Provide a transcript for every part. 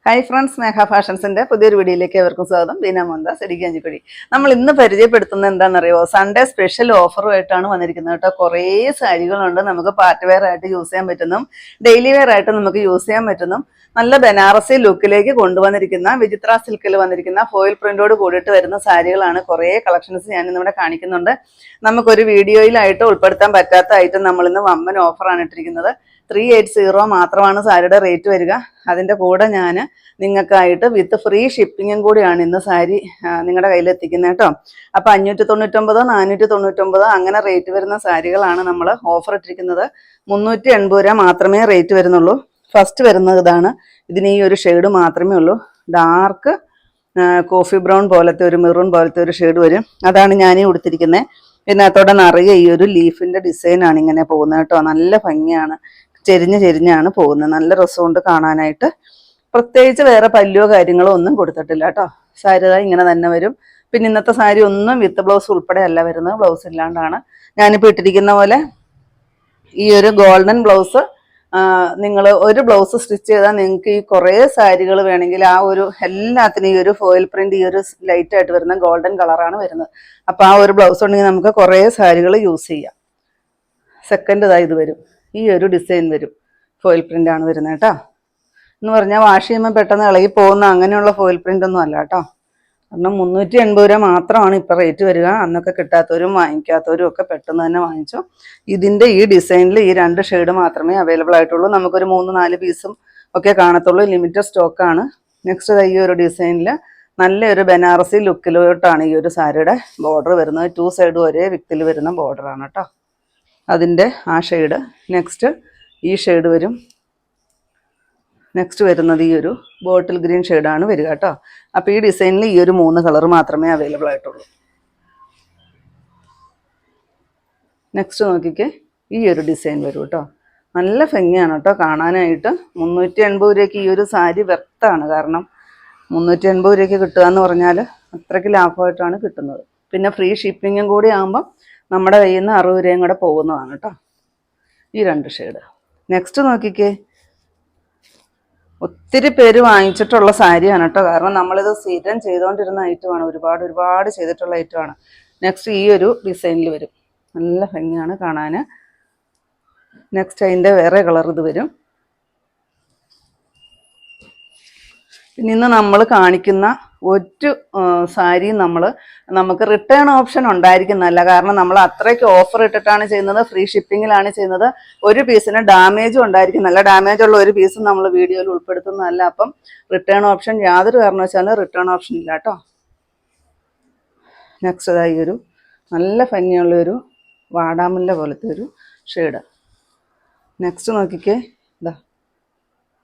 Hi friends, മേഘ ഫാഷൻസിന്റെ പുതിയൊരു വീഡിയോയിലേക്ക് എവർക്കും സ്വാഗതം. ബീന മോഹൻദാസ്, ഇടുക്കിയഞ്ചിക്കുഴി. നമ്മൾ ഇന്ന് പരിചയപ്പെടുത്തുന്നത് എന്താണെന്നറിയോ? സൺഡേ സ്പെഷ്യൽ ഓഫറുമായിട്ടാണ് വന്നിരിക്കുന്നത് കേട്ടോ. കുറേ സാരികളുണ്ട്, നമുക്ക് പാർട്ടി വെയർ ആയിട്ട് യൂസ് ചെയ്യാൻ പറ്റുന്നതും ഡെയിലി വെയർ ആയിട്ട് നമുക്ക് യൂസ് ചെയ്യാൻ പറ്റുന്നതും നല്ല ബനാറസി ലുക്കിലേക്ക് കൊണ്ടുവന്നിരിക്കുന്ന വിചിത്ര സിൽക്കിൽ വന്നിരിക്കുന്ന ഫോയിൽ പ്രിന്റോട് കൂടിയിട്ട് വരുന്ന സാരികളാണ്. കുറേ കളക്ഷൻസ് ഞാൻ ഇന്നിവിടെ കാണിക്കുന്നുണ്ട്. നമുക്കൊരു വീഡിയോയിലായിട്ട് ഉൾപ്പെടുത്താൻ പറ്റാത്ത ഐറ്റം നമ്മളിന്ന് വമ്പൻ ഓഫറാണ് ഇട്ടിരിക്കുന്നത്. 380 മാത്രമാണ് സാരിയുടെ റേറ്റ് വരിക. അതിൻ്റെ കൂടെ ഞാൻ നിങ്ങൾക്കായിട്ട് വിത്ത് ഫ്രീ ഷിപ്പിങ്ങും കൂടിയാണ് ഇന്ന് സാരി നിങ്ങളുടെ കയ്യിൽ എത്തിക്കുന്നത് കേട്ടോ. അപ്പോൾ 599, 499 അങ്ങനെ റേറ്റ് വരുന്ന സാരികളാണ് നമ്മൾ ഓഫർ ഇട്ടിരിക്കുന്നത്. 380 രൂപ മാത്രമേ റേറ്റ് വരുന്നുള്ളൂ. ഫസ്റ്റ് വരുന്നത് ഇതാണ്. ഇതിന് ഈ ഒരു ഷെയ്ഡ് മാത്രമേ ഉള്ളൂ. ഡാർക്ക് കോഫി ബ്രൗൺ പോലത്തെ ഒരു മെറൂൺ പോലത്തെ ഒരു ഷെയ്ഡ് വരും. അതാണ് ഞാൻ ഉടുത്തിരിക്കുന്നത്. ഇതിനകത്തോടെ നിറയെ ഈ ഒരു ലീഫിൻ്റെ ഡിസൈനാണ് ഇങ്ങനെ പോകുന്നത് കേട്ടോ. നല്ല ഭംഗിയാണ്, ചെരിഞ്ഞാണ് പോകുന്നത്. നല്ല രസമുണ്ട് കാണാനായിട്ട്. പ്രത്യേകിച്ച് വേറെ പല്ലുവോ കാര്യങ്ങളോ ഒന്നും കൊടുത്തിട്ടില്ല കേട്ടോ. സാരി ഇങ്ങനെ തന്നെ വരും. പിന്നെ ഇന്നത്തെ സാരി ഒന്നും വിത്ത് ബ്ലൗസ് ഉൾപ്പെടെ അല്ല വരുന്നത്, ബ്ലൗസ് ഇല്ലാണ്ടാണ്. ഞാനിപ്പോൾ ഇട്ടിരിക്കുന്ന പോലെ ഈ ഒരു ഗോൾഡൻ ബ്ലൗസ് നിങ്ങൾ ഒരു ബ്ലൗസ് സ്റ്റിച്ച് ചെയ്താൽ നിങ്ങൾക്ക് ഈ കുറേ സാരികൾ വേണമെങ്കിൽ ആ ഒരു എല്ലാത്തിനും ഈ ഒരു ഫോയിൽ പ്രിന്റ് ഈ ഒരു ലൈറ്റായിട്ട് വരുന്ന ഗോൾഡൻ കളറാണ് വരുന്നത്. അപ്പോൾ ആ ഒരു ബ്ലൗസ് ഉണ്ടെങ്കിൽ നമുക്ക് കുറേ സാരികൾ യൂസ് ചെയ്യാം. സെക്കൻഡ് ഇത് വരും, ഈ ഒരു ഡിസൈൻ വരും. ഫോയിൽ പ്രിന്റ് ആണ് വരുന്നത് കേട്ടോ. എന്ന് പറഞ്ഞാൽ വാഷ് ചെയ്യുമ്പോൾ പെട്ടെന്ന് ഇളകി പോകുന്ന അങ്ങനെയുള്ള ഫോയിൽ പ്രിന്റ് ഒന്നും അല്ല കേട്ടോ. കാരണം 380 രൂപ മാത്രമാണ് ഇപ്പോൾ റേറ്റ് വരിക. അന്നൊക്കെ കിട്ടാത്തവരും വാങ്ങിക്കാത്തവരും ഒക്കെ പെട്ടെന്ന് തന്നെ വാങ്ങിച്ചു. ഇതിൻ്റെ ഈ ഡിസൈനിൽ ഈ 2 ഷെയ്ഡ് മാത്രമേ അവൈലബിൾ ആയിട്ടുള്ളൂ. നമുക്കൊരു 3-4 പീസും ഒക്കെ കാണത്തുള്ളൂ. ലിമിറ്റഡ് സ്റ്റോക്കാണ്. നെക്സ്റ്റ് ഈ ഒരു ഡിസൈനിൽ നല്ലൊരു ബനാറസി ലുക്കിലോട്ടാണ് ഈ ഒരു സാരിയുടെ ബോർഡർ വരുന്നത്. 2 സൈഡും ഒരേ വിക്തിൽ വരുന്ന ബോർഡറാണ് കേട്ടോ. അതിൻ്റെ ആ ഷെയ്ഡ്. നെക്സ്റ്റ് ഈ ഷെയ്ഡ് വരും. നെക്സ്റ്റ് വരുന്നത് ഈ ഒരു ബോട്ടിൽ ഗ്രീൻ ഷെയ്ഡാണ് വരിക കേട്ടോ. അപ്പോൾ ഈ ഡിസൈനിൽ ഈ ഒരു 3 കളർ മാത്രമേ അവൈലബിൾ ആയിട്ടുള്ളൂ. നെക്സ്റ്റ് നോക്കിക്കേ, ഈ ഒരു ഡിസൈൻ വരും കേട്ടോ. നല്ല ഭംഗിയാണ് കേട്ടോ കാണാനായിട്ട്. 380 രൂപയ്ക്ക് ഈ ഒരു സാരി വ്യർത്താണ്. കാരണം 380 രൂപയ്ക്ക് കിട്ടുക എന്ന് പറഞ്ഞാൽ അത്രയ്ക്ക് ലാഭമായിട്ടാണ് കിട്ടുന്നത്. പിന്നെ ഫ്രീ ഷിപ്പിങ്ങും കൂടി ആകുമ്പം നമ്മുടെ കയ്യിൽ നിന്ന് 60 രൂപയും കൂടെ പോകുന്നതാണ് കേട്ടോ. ഈ 2 ഷെയ്ഡ്. നെക്സ്റ്റ് നോക്കിക്കേ, ഒത്തിരി പേര് വാങ്ങിച്ചിട്ടുള്ള സാരിയാണ് കേട്ടോ. കാരണം നമ്മളിത് സ്ഥിരം ചെയ്തുകൊണ്ടിരുന്ന ഐറ്റമാണ്. ഒരുപാട് ചെയ്തിട്ടുള്ള ഐറ്റമാണ്. നെക്സ്റ്റ് ഈ ഒരു ഡിസൈനിൽ വരും. നല്ല ഭംഗിയാണ് കാണാൻ. നെക്സ്റ്റ് അതിൻ്റെ വേറെ കളർ ഇത് വരും. പിന്നെ ഇന്ന് നമ്മൾ കാണിക്കുന്ന ഒരു സാരിയും നമുക്ക് റിട്ടേൺ ഓപ്ഷൻ ഉണ്ടായിരിക്കുന്നതല്ല. കാരണം നമ്മൾ അത്രയ്ക്ക് ഓഫർ ഇട്ടിട്ടാണ് ചെയ്യുന്നത്, ഫ്രീ ഷിപ്പിങ്ങിലാണ് ചെയ്യുന്നത്. ഒരു പീസിന് ഡാമേജും ഉണ്ടായിരിക്കുന്നതല്ല. ഡാമേജ് ഉള്ള ഒരു പീസും നമ്മൾ വീഡിയോയിൽ ഉൾപ്പെടുത്തുന്നതല്ല. അപ്പം റിട്ടേൺ ഓപ്ഷൻ യാതൊരു കാരണവശാലും റിട്ടേൺ ഓപ്ഷൻ ഇല്ല കേട്ടോ. നെക്സ്റ്റ് ഈ ഒരു നല്ല ഭംഗിയുള്ളൊരു വാടാമുല്ല പോലത്തെ ഒരു ഷെയ്ഡ്. നെക്സ്റ്റ് നോക്കിക്കേ, ഇതാ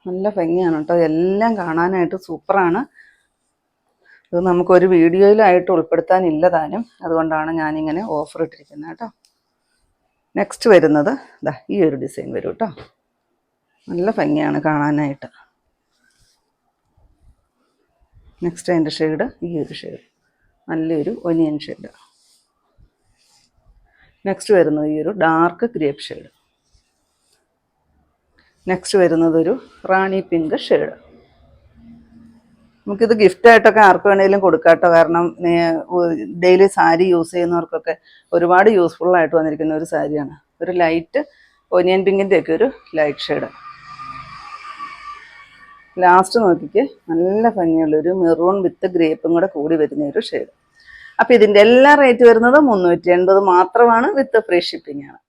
നല്ല ഭംഗിയാണ് കേട്ടോ. എല്ലാം കാണാനായിട്ട് സൂപ്പറാണ്. ഇത് നമുക്കൊരു വീഡിയോയിലായിട്ട് ഉൾപ്പെടുത്താനില്ല താനും. അതുകൊണ്ടാണ് ഞാനിങ്ങനെ ഓഫർ ഇട്ടിരിക്കുന്നത് കേട്ടോ. നെക്സ്റ്റ് വരുന്നത് ഇതാ ഈ ഒരു ഡിസൈൻ വരും കേട്ടോ. നല്ല ഭംഗിയാണ് കാണാനായിട്ട്. നെക്സ്റ്റ് അതിൻ്റെ ഷെയ്ഡ് ഈ ഒരു ഷെയ്ഡ്, നല്ലൊരു ഒനിയൻ ഷെയ്ഡ്. നെക്സ്റ്റ് വരുന്നത് ഈ ഒരു ഡാർക്ക് ഗ്രേപ്പ് ഷെയ്ഡ്. നെക്സ്റ്റ് വരുന്നത് ഒരു റാണി പിങ്ക് ഷെയ്ഡ്. നമുക്കിത് ഗിഫ്റ്റായിട്ടൊക്കെ ആർക്ക് വേണമെങ്കിലും കൊടുക്കാം കേട്ടോ. കാരണം ഡെയിലി സാരി യൂസ് ചെയ്യുന്നവർക്കൊക്കെ ഒരുപാട് യൂസ്ഫുള്ളായിട്ട് വന്നിരിക്കുന്ന ഒരു സാരിയാണ്. ഒരു ലൈറ്റ് ഒനിയൻ പിങ്കിൻ്റെ ഒക്കെ ഒരു ലൈറ്റ് ഷെയ്ഡ്. ലാസ്റ്റ് നോക്കിക്ക്, നല്ല ഭംഗിയുള്ളൊരു മെറൂൺ വിത്ത് ഗ്രേപ്പും കൂടെ കൂടി വരുന്ന ഒരു ഷെയ്ഡ്. അപ്പോൾ ഇതിൻ്റെ എല്ലാ റേറ്റ് വരുന്നത് 380 മാത്രമാണ്. വിത്ത് ഫ്രീ ഷിപ്പിംഗ് ആണ്.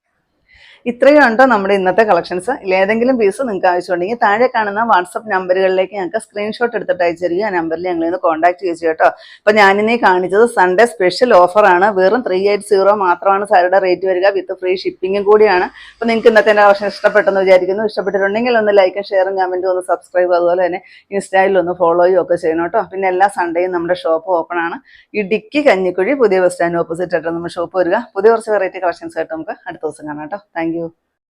ഇത്രയും ഉണ്ടോ നമ്മുടെ ഇന്നത്തെ കളക്ഷൻസ്. ഏതെങ്കിലും പീസ് നിങ്ങൾക്ക് ആവശ്യമുണ്ടെങ്കിൽ താഴെ കാണുന്ന വാട്സപ്പ് നമ്പറുകളിലേക്ക് ഞങ്ങൾക്ക് സ്ക്രീൻഷോട്ട് എടുത്തിട്ട് അയച്ചു തരിക. ആ നമ്പറിൽ ഞങ്ങൾ ഇന്ന് കോൺടാക്ട് ചെയ്തു കേട്ടോ. അപ്പോൾ ഞാനിന്നീ കാണിച്ചത് സൺഡേ സ്പെഷ്യൽ ഓഫറാണ്. വെറും 380 മാത്രമാണ് സാരിയുടെ റേറ്റ് വരിക. വിത്ത് ഫ്രീ ഷിപ്പിങ്ങും കൂടിയാണ്. അപ്പോൾ നിങ്ങൾക്ക് ഇന്നത്തെ കളക്ഷൻ ഇഷ്ടപ്പെട്ടെന്ന് വിചാരിക്കുന്നു. ഇഷ്ടപ്പെട്ടിട്ടുണ്ടെങ്കിൽ ഒന്ന് ലൈക്കും ഷെയറും കമൻറ്റും ഒന്ന് സബ്സ്ക്രൈബ്, അതുപോലെ തന്നെ ഇൻസ്റ്റയിൽ ഒന്ന് ഫോളോയും ഒക്കെ ചെയ്യണം കേട്ടോ. പിന്നെ എല്ലാ സൺഡേയും നമ്മുടെ ഷോപ്പ് ഓപ്പൺ ആണ്. ഇടുക്കി കഞ്ഞിക്കുഴി പുതിയ ബസ് സ്റ്റാൻഡ് ഓപ്പോസിറ്റ് ആയിട്ട് നമ്മുടെ ഷോപ്പ് വരിക. പുതിയ കുറച്ച് വെറൈറ്റി കളക്ഷൻസ് ആയിട്ട് നമുക്ക് അടുത്ത ദിവസം കാണാം കേട്ടോ. Thank you.